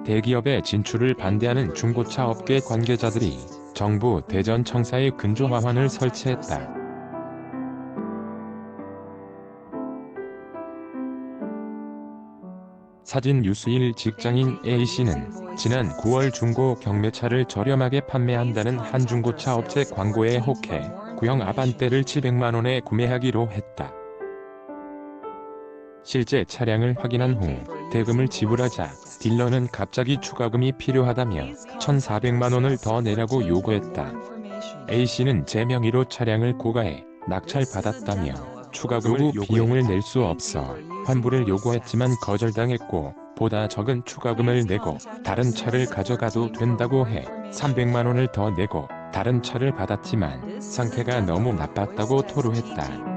대기업의 진출을 반대하는 중고차 업계 관계자들이 정부 대전청사에 근조화환을 설치했다. 사진 뉴스일 직장인 A씨는 지난 9월 중고 경매차를 저렴하게 판매한다는 한 중고차 업체 광고에 혹해 구형 아반떼를 700만원에 구매하기로 했다. 실제 차량을 확인한 후 대금을 지불하자 딜러는 갑자기 추가금이 필요하다며 1,400만원을 더 내라고 요구했다. A씨는 제 명의로 차량을 고가에 낙찰받았다며 추가금을 비용을 낼 수 없어 환불을 요구했지만 거절당했고 보다 적은 추가금을 내고 다른 차를 가져가도 된다고 해 300만원을 더 내고 다른 차를 받았지만 상태가 너무 나빴다고 토로했다.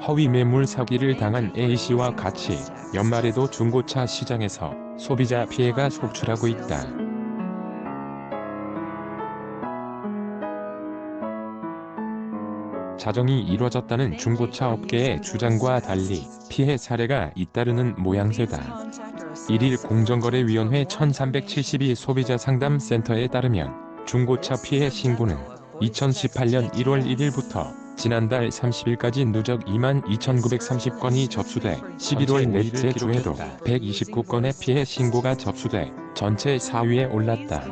허위 매물 사기를 당한 A씨와 같이 연말에도 중고차 시장에서 소비자 피해가 속출하고 있다. 자정이 이뤄졌다는 중고차 업계의 주장과 달리 피해 사례가 잇따르는 모양새다. 1일 공정거래위원회 1372 소비자상담센터에 따르면 중고차 피해 신고는 2018년 1월 1일부터 지난달 30일까지 누적 22,930건이 접수돼 11월 넷째 주에도 129건의 피해 신고가 접수돼 전체 4위에 올랐다.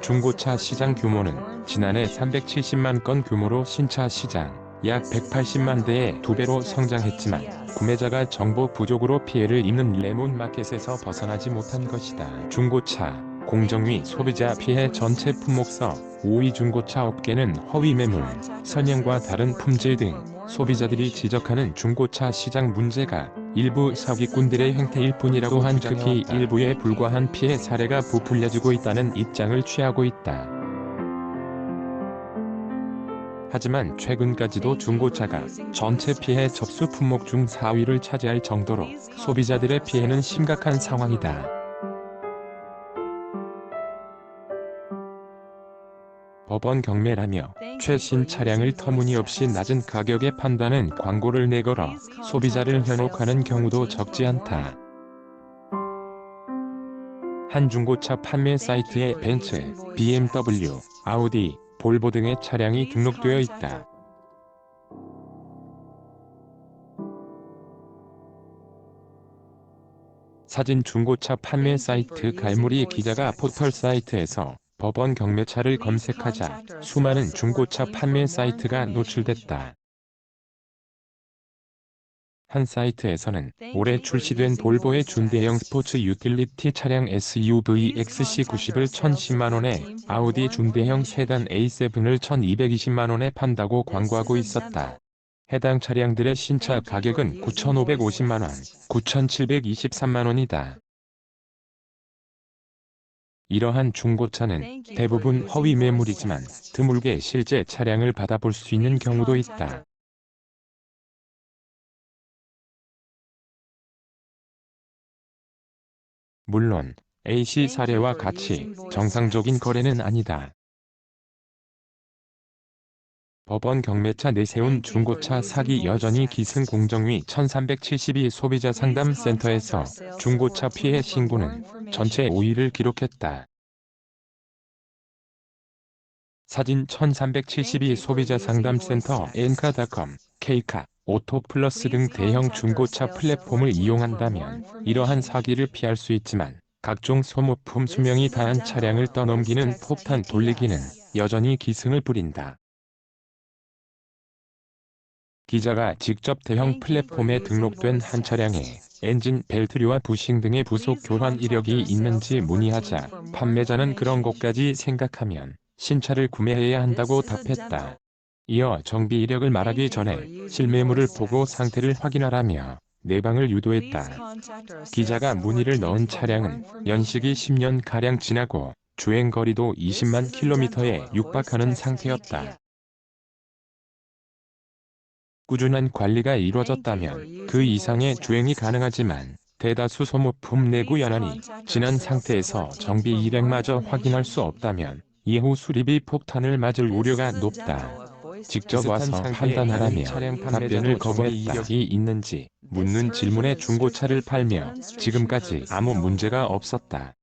중고차 시장 규모는 지난해 370만 건 규모로 신차 시장 약 180만 대의 2배로 성장했지만 구매자가 정보 부족으로 피해를 입는 레몬마켓에서 벗어나지 못한 것이다. 중고차, 공정위 소비자 피해 전체 품목서 5위 중고차 업계는 허위 매물, 설명과 다른 품질 등 소비자들이 지적하는 중고차 시장 문제가 일부 사기꾼들의 행태일 뿐이라고 한 극히 일부에 불과한 피해 사례가 부풀려지고 있다는 입장을 취하고 있다. 하지만 최근까지도 중고차가 전체 피해 접수 품목 중 4위를 차지할 정도로 소비자들의 피해는 심각한 상황이다. 법원 경매라며 최신 차량을 터무니없이 낮은 가격에 판다는 광고를 내걸어 소비자를 현혹하는 경우도 적지 않다. 한 중고차 판매 사이트에 벤츠, BMW, 아우디, 볼보 등의 차량이 등록되어 있다. 사진 중고차 판매 사이트 갈무리 기자가 포털 사이트에서 법원 경매차를 검색하자 수많은 중고차 판매 사이트가 노출됐다. 한 사이트에서는 올해 출시된 볼보의 준대형 스포츠 유틸리티 차량 SUV XC90을 1,010만원에 아우디 준대형 세단 A7을 1,220만원에 판다고 광고하고 있었다. 해당 차량들의 신차 가격은 9,550만원, 9,723만원이다. 이러한 중고차는 대부분 허위 매물이지만 드물게 실제 차량을 받아볼 수 있는 경우도 있다. 물론 A씨 사례와 같이 정상적인 거래는 아니다. 법원 경매차 내세운 중고차 사기 여전히 기승 공정위 1372 소비자상담센터에서 중고차 피해 신고는 전체 5위를 기록했다. 사진 1372 소비자상담센터 엔카닷컴, K카, 오토플러스 등 대형 중고차 플랫폼을 이용한다면 이러한 사기를 피할 수 있지만 각종 소모품 수명이 다한 차량을 떠넘기는 폭탄 돌리기는 여전히 기승을 부린다. 기자가 직접 대형 플랫폼에 등록된 한 차량에 엔진 벨트류와 부싱 등의 부속 교환 이력이 있는지 문의하자 판매자는 그런 것까지 생각하면 신차를 구매해야 한다고 답했다. 이어 정비 이력을 말하기 전에 실매물을 보고 상태를 확인하라며 내방을 유도했다. 기자가 문의를 넣은 차량은 연식이 10년가량 지나고 주행거리도 20만 킬로미터에 육박하는 상태였다. 꾸준한 관리가 이루어졌다면 그 이상의 주행이 가능하지만 대다수 소모품 내구 연한이 지난 상태에서 정비 이력마저 확인할 수 없다면 이후 수리비 폭탄을 맞을 우려가 높다. 직접 와서 판단하라며 답변을 거부했다. 이력이 있는지 묻는 질문에 중고차를 팔며 지금까지 아무 문제가 없었다.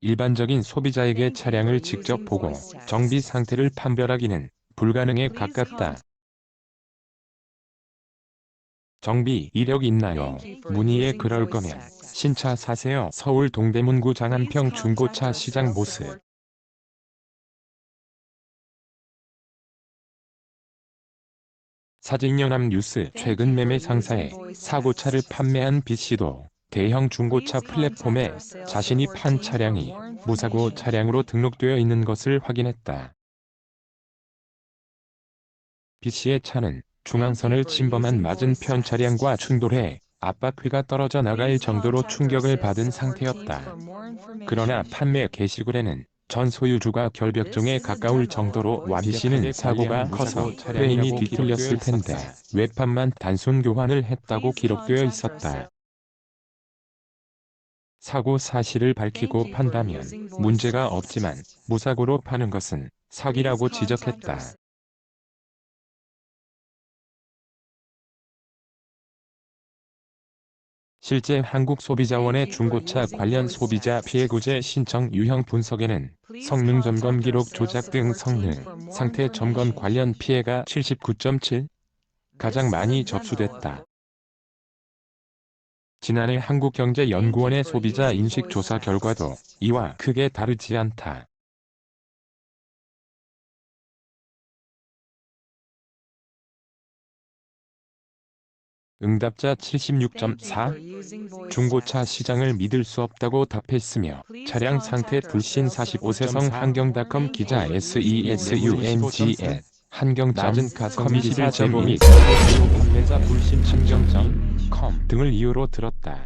일반적인 소비자에게 차량을 직접 보고 정비 상태를 판별하기는 불가능에 가깝다. 정비 이력 있나요? 문의에 그럴 거면 신차 사세요. 서울 동대문구 장안평 중고차 시장 모습. 사직연합뉴스. 최근 매매 상사에 사고차를 판매한 B씨도 대형 중고차 플랫폼에 자신이 판 차량이 무사고 차량으로 등록되어 있는 것을 확인했다. B씨의 차는 중앙선을 침범한 맞은편 차량과 충돌해 앞바퀴가 떨어져 나갈 정도로 충격을 받은 상태였다. 그러나 판매 게시글에는 전 소유주가 결벽증에 가까울 정도로 B씨는 사고가 커서 프레임이 뒤틀렸을 텐데 외판만 단순 교환을 했다고 기록되어 있었다. 사고 사실을 밝히고 판다면 문제가 없지만 무사고로 파는 것은 사기라고 지적했다. 실제 한국소비자원의 중고차 관련 소비자 피해구제 신청 유형 분석에는 성능 점검 기록 조작 등 성능, 상태 점검 관련 피해가 79.7% 가장 많이 접수됐다. 지난해 한국경제연구원의 소비자 인식 조사 결과도 이와 크게 다르지 않다. 응답자 76.4% 중고차 시장을 믿을 수 없다고 답했으며 차량 상태 불신 45세성 한경닷컴 기자 SESUNG@ 한경닷컴 21.2 판매자 불신 한경닷컴 등을 이유로 들었다.